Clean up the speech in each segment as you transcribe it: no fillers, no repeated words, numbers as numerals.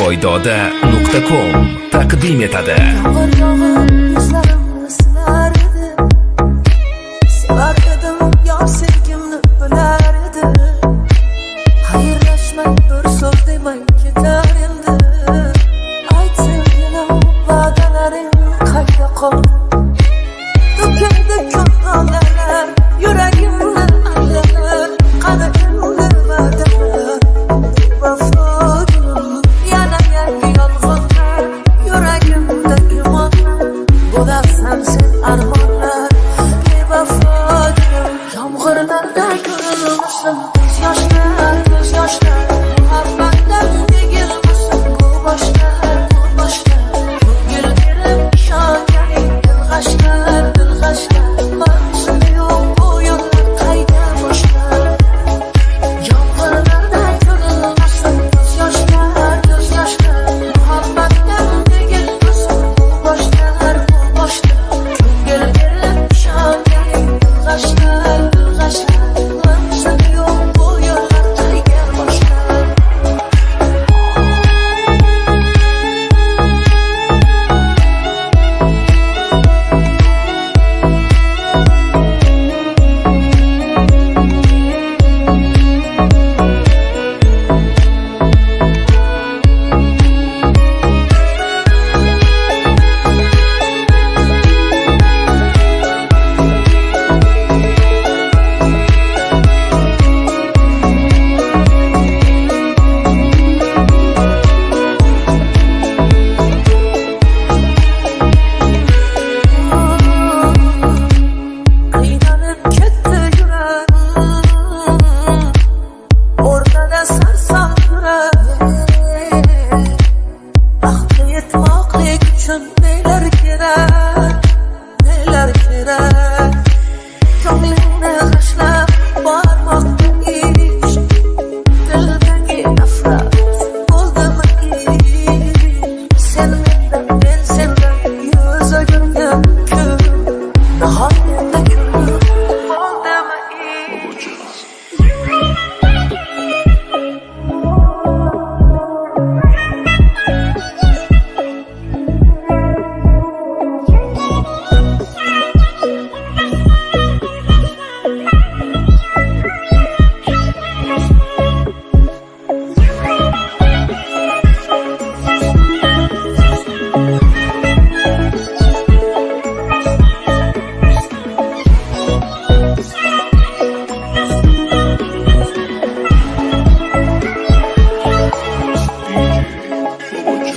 foydoda.com taqdim etadi. Yomg'ir yog'ib yuzlarimni silar edi. Sevar edim yor sevgimni bilar edi. Xayrlashmay bir so'z demay ketar endi. Ayt sevgilim va'dalaring qayda qoldi? To'kildi ko'zlaringlar yuragimni aylanib. Qani endi va'dalar vafodin yana yangi yolg'onlar yuragimda gumonlar. Bo'lasan sen armonlar bevafodin. Yomg'irlarda ko'rinmasin ko'z yoshlar muhabbatdan tegilmasin bu boshlar ko'ngil berib ishonganing dilg'ashlar maqsadi yo'q bu yo'llar qayda boshlar. Yomg'irlarda ko'rinmasin ko'z yoshlar muhabbatdan tegilmasin bu boshlar ko'ngil berib ishonganing dilg'ashlar maqsadi yo'q bu yo'llar qayda boshlar. Qiynalib ketdi yuragim, o'rtada sarsam yurak. Baxtga yetmoqlik uchun nelar kerak? Ko'nglingni g'ashlab bormoqda ish, dildagi nafrat bo'ldimi ish? Sen mendan, men sendan yuz o'girgan kun, nihoyatda kulib bo'ldimi ish?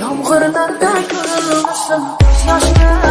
Yomg'irlarda ko'rinmasin ko'z yoshlar